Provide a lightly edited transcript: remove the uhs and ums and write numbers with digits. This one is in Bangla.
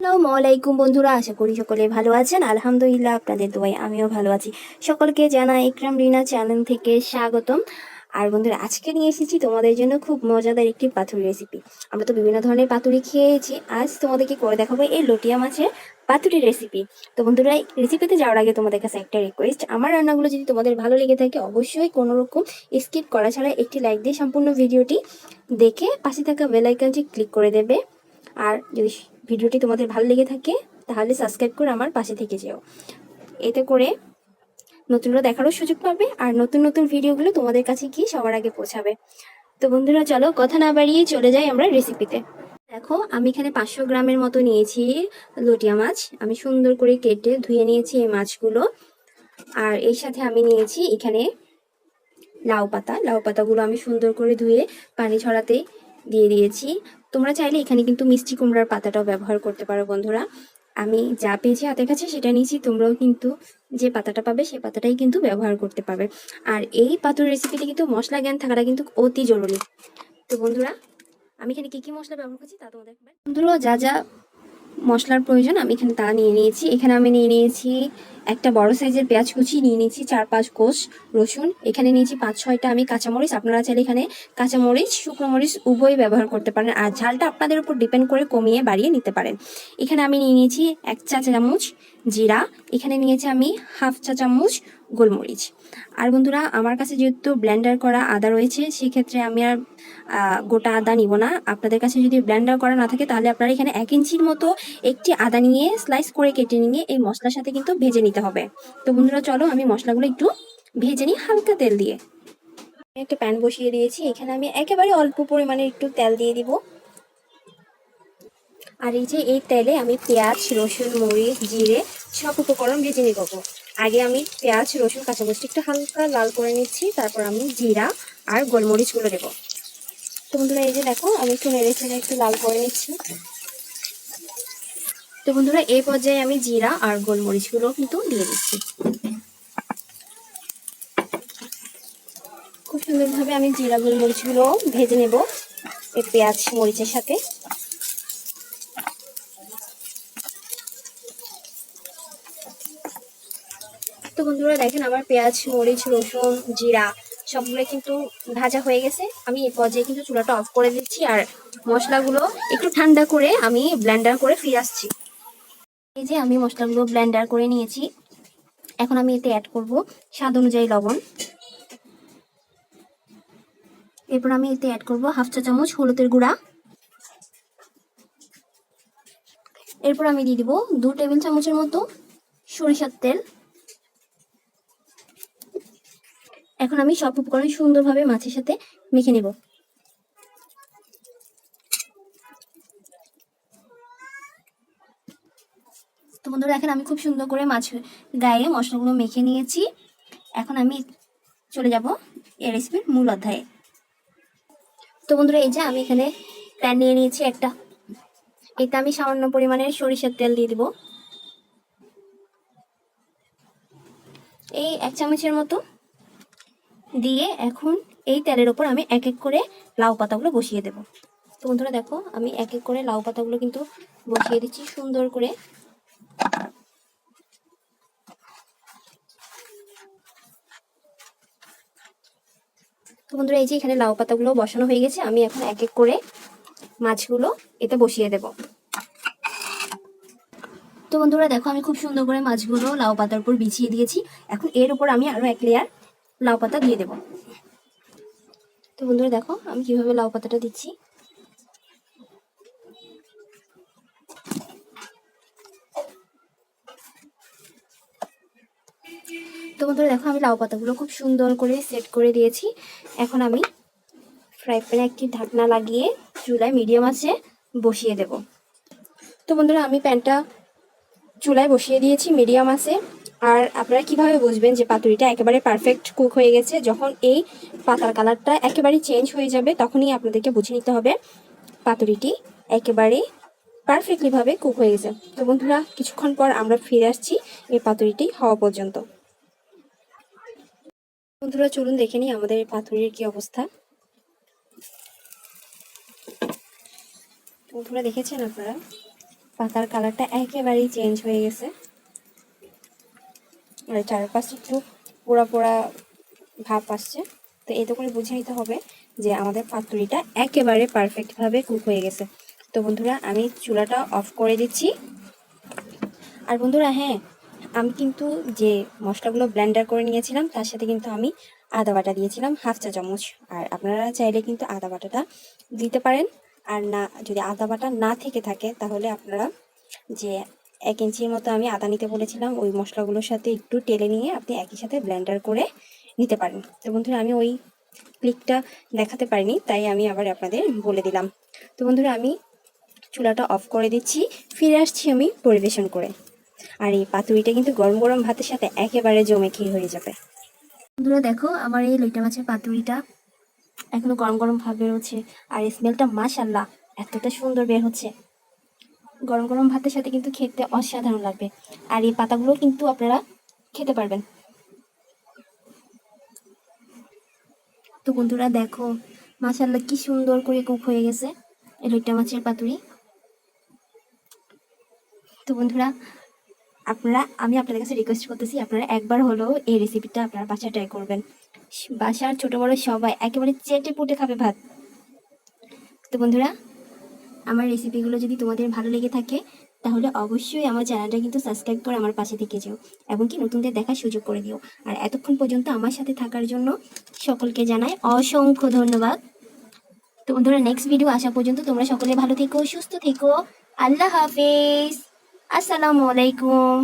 আসসালামু আলাইকুম বন্ধুরা, আশা করি সকলে ভালো আছেন। আলহামদুলিল্লাহ, আপনাদের দোয়ায় আমিও ভালো আছি। সকলকে জানাই ইকরাম রিনা চ্যানেল থেকে স্বাগতম। আর বন্ধুরা, আজকে নিয়ে এসেছি তোমাদের জন্য খুব মজাদার একটি পাতুরি রেসিপি। আমরা তো বিভিন্ন ধরনের পাতুরি খেয়েছি, আজ তোমাদেরকে করে দেখাবো এই লটিয়া মাছের পাতুরি রেসিপি। তো বন্ধুরা, রেসিপিতে যাওয়ার আগে তোমাদের কাছে একটা রিকোয়েস্ট, আমার রান্নাগুলো যদি তোমাদের ভালো লেগে থাকে অবশ্যই কোনো রকম স্কিপ করা ছাড়া একটি লাইক দিয়ে সম্পূর্ণ ভিডিওটি দেখে পাশে থাকা বেল আইকনটি ক্লিক করে দেবে। আর যদি ভিডিওটি তোমাদের ভালো লেগে থাকে তাহলে সাবস্ক্রাইব করে আমার পাশে থেকে যেও। এতে করে নতুনরা দেখারও সুযোগ পাবে আর নতুন নতুন ভিডিওগুলো তোমাদের কাছে গিয়ে সবার আগে পৌঁছাবে। তো বন্ধুরা, চলো কথা না বাড়িয়ে চলে যাই আমরা রেসিপিতে। দেখো, আমি এখানে 500 গ্রামের মতো নিয়েছি লটিয়া মাছ। আমি সুন্দর করে কেটে ধুয়ে নিয়েছি এই মাছগুলো। আর এর সাথে আমি নিয়েছি এখানে লাউ পাতা। লাউ পাতাগুলো আমি সুন্দর করে ধুয়ে পানি ছড়াতে দিয়ে দিয়েছি। তোমরা চাইলে এখানে কিন্তু মিষ্টি কুমড়ার পাতাটাও ব্যবহার করতে পারো বন্ধুরা। আমি যা পেয়েছি হাতের কাছে সেটা নিয়েছি, তোমরাও কিন্তু যে পাতাটা পাবে সেই পাতাটাই কিন্তু ব্যবহার করতে পারবে। আর এই পাতুর রেসিপিতে কিন্তু মশলা জ্ঞান থাকাটা কিন্তু অতি জরুরি। তো বন্ধুরা, আমি এখানে কি কি মশলা ব্যবহার করছি তা তোমাদের বন্ধুরা, যা যা মশলার প্রয়োজন আমি এখানে তা নিয়ে নিয়েছি। এখানে আমি নিয়ে নিয়েছি একটা বড় সাইজের পেঁয়াজ কুচি, নিয়ে নিয়েছি 4-5 কোষ রসুন, এখানে নিয়েছি 5-6টা আমি কাঁচামরিচ। আপনারা চাইলে এখানে কাঁচামরিচ শুকনো মরিচ উভয় ব্যবহার করতে পারেন, আর ঝালটা আপনাদের উপর ডিপেন্ড করে কমিয়ে বাড়িয়ে নিতে পারেন। এখানে আমি নিয়ে নিয়েছি 1 চা চামচ জিরা, এখানে নিয়েছি আমি 1/2 চা চামচ গোলমরিচ। আর বন্ধুরা, আমার কাছে যেহেতু ব্লেন্ডার করা আদা রয়েছে সেক্ষেত্রে আমি আর গোটা আদা নিব না। আপনাদের কাছে যদি ব্লেন্ডার করা না থাকে তাহলে আপনারা এখানে 1 ইঞ্চির মতো একটি আদা নিয়ে স্লাইস করে কেটে নিয়ে এই মশলার সাথে কিন্তু ভেজে নিতে হবে। তো বন্ধুরা, চলো আমি মশলাগুলো একটু ভেজে নিই হালকা তেল দিয়ে। একটা প্যান বসিয়ে দিয়েছি, এখানে আমি একেবারে অল্প পরিমাণে একটু তেল দিয়ে দিব। আর এই যে এই তেলে আমি পেঁয়াজ, রসুন, মরিচ, জিরে সব উপকরণ ভেজে নিব। আগে আমি পেঁয়াজ, রসুন, কাঁচামরিচ একটু হালকা লাল করে নিচ্ছি, তারপর আমি জিরা আর গোলমরিচগুলো দেবো। তো বন্ধুরা, এই যে দেখো আমি একটু নেড়ে চেড়ে একটু লাল করে নিচ্ছি। তো বন্ধুরা, এই পর্যায়ে আমি জিরা আর গোলমরিচগুলো কিন্তু দিয়ে দিচ্ছি। খুব সুন্দরভাবে আমি জিরা গোলমরিচগুলো ভেজে নেব এই পেঁয়াজ মরিচের সাথে। তো বন্ধুরা দেখেন, আমার পেঁয়াজ, মরিচ, রসুন, জিরা সবগুলো কিন্তু ভাজা হয়ে গেছে। আমি এই পর্যায়ে কিন্তু চুলাটা অফ করে দিচ্ছি আর মশলাগুলো একটু ঠান্ডা করে আমি ব্লেন্ডার করে ফিরে আসছি। এই যে আমি মশলাগুলো ব্লেন্ডার করে নিয়েছি, এখন আমি এতে অ্যাড করব স্বাদ অনুযায়ী লবণ। এরপর আমি এতে অ্যাড করব 1/2 চা চামচ হলুদের গুঁড়া। এরপর আমি দিয়ে দিব 2 টেবিল চামচের মতো সরিষার তেল। এখন আমি সব উপকরণ সুন্দরভাবে মাছের সাথে মেখে নেব। তো বন্ধুরা, এখন আমি খুব সুন্দর করে মাছ গায়ে মশলাগুলো মেখে নিয়েছি। এখন আমি চলে যাব এই রেসিপির মূল অধ্যায়ে। তো বন্ধুরা, এই যে আমি এখানে প্যান নিয়ে নিয়েছি একটা, এতে আমি সামান্য পরিমাণের সরিষার তেল দিয়ে দিব, এই 1 চামচের মতো দিয়ে এখন এই তেলের ওপর আমি এক এক করে লাউ পাতাগুলো বসিয়ে দেব। তো বন্ধুরা দেখো, আমি এক এক করে লাউ পাতাগুলো কিন্তু বসিয়ে দিচ্ছি সুন্দর করে। তো বন্ধুরা, এই যে এখানে লাউ পাতাগুলো বসানো হয়ে গেছে, আমি এখন এক এক করে মাছগুলো এতে বসিয়ে দেব। তো বন্ধুরা দেখো, আমি খুব সুন্দর করে মাছগুলো লাউ পাতার উপর বিছিয়ে দিয়েছি। এখন এর উপর আমি আরো 1 লেয়ার লাউ পাতা দিয়ে দেব। তো বন্ধুরা দেখো, আমি কিভাবে লাউ পাতাটা দিচ্ছি। তো বন্ধুরা দেখো, আমি লাউ পাতাগুলো খুব সুন্দর করে সেট করে দিয়েছি। এখন আমি ফ্রাই প্যানে একটি ঢাকনা লাগিয়ে চুলায় মিডিয়াম আঁচে বসিয়ে দেব। তো বন্ধুরা, আমি প্যানটা চুলায় বসিয়ে দিয়েছি মিডিয়াম আঁচে। আর আপনারা কিভাবে বুঝবেন যে পাতুরিটা একেবারে পারফেক্ট কুক হয়ে গেছে? যখন এই পাতার কালারটা একেবারে চেঞ্জ হয়ে যাবে তখনই আপনাদেরকে বুঝে নিতে হবে পাতুরিটি একেবারে পারফেক্টলি ভাবে কুক হয়ে গেছে। তো বন্ধুরা, কিছুক্ষণ পর আমরা ফিরে আসছি এই পাতুরিটি হওয়া পর্যন্ত। বন্ধুরা, চলুন দেখে নিই আমাদের এই পাতুরির কি অবস্থা। বন্ধুরা দেখেছেন আপনারা পাতার কালারটা একেবারেই চেঞ্জ হয়ে গেছে, মানে চারপাশে একটু পোড়া পোড়া ভাব আসছে। তো এতে করে বুঝে নিতে হবে যে আমাদের পাতুরিটা একেবারে পারফেক্টভাবে কুক হয়ে গেছে। তো বন্ধুরা আমি চুলাটা অফ করে দিচ্ছি। আর বন্ধুরা হ্যাঁ, আমি কিন্তু যে মশলাগুলো ব্লেন্ডার করে নিয়েছিলাম তার সাথে কিন্তু আমি আদা বাটা দিয়েছিলাম 1/2 চা চামচ। আর আপনারা চাইলে কিন্তু আদা বাটাটা দিতে পারেন। আর না, যদি আদা বাটা না থেকে থাকে তাহলে আপনারা যে 1 ইঞ্চির মতো আমি আদা নিতে বলেছিলাম, ওই মশলাগুলোর সাথে একটু টেলে নিয়ে আপনি একই সাথে ব্লেন্ডার করে নিতে পারেন। তো বন্ধুরা আমি ওই ক্লিকটা দেখাতে পারিনি, তাই আমি আবার আপনাদের বলে দিলাম। তো বন্ধুরা আমি চুলাটা অফ করে দিচ্ছি, ফিরে আসছি আমি পরিবেশন করে। আর এই পাতুরিটা কিন্তু গরম গরম ভাতের সাথে একেবারে জমে খেয়ে হয়ে যাবে। বন্ধুরা দেখো আমার এই লইটা মাছের পাতুরিটা এখনো গরম গরম ভাব বেরোচ্ছে, আর স্মেলটা মাশাআল্লাহ এতটা সুন্দর বের হচ্ছে। গরম গরম ভাতের সাথে কিন্তু খেতে অসাধারণ লাগবে। আর এই পাতাগুলো কিন্তু আপনারা খেতে পারবেন। তো বন্ধুরা দেখো মাশাআল্লাহ কি সুন্দর করে কুক হয়ে গেছে এই লইটা মাছের পাতুরি। তো বন্ধুরা আমি আপনাদের কাছে রিকোয়েস্ট করতেছি, আপনারা একবার হলেও এই রেসিপিটা আপনারা বাসায় ট্রাই করবেন। বাসার ছোট বড় সবাই একেবারে চেটে পুটে খাবে ভাত। তো বন্ধুরা আমার রেসিপিগুলো যদি তোমাদের ভালো লেগে থাকে তাহলে অবশ্যই আমার চ্যানেলটা কিন্তু সাবস্ক্রাইব করে আমার পাশে থেকে যেও, এবং কি নতুনদের দেখার সুযোগ করে দিও। আর এতক্ষণ পর্যন্ত আমার সাথে থাকার জন্য সকলকে জানাই অসংখ্য ধন্যবাদ। তো বন্ধুরা নেক্সট ভিডিও আসা পর্যন্ত তোমরা সকলে ভালো থেকো, সুস্থ থেকো। আল্লাহ হাফেজ, আসসালামু আলাইকুম।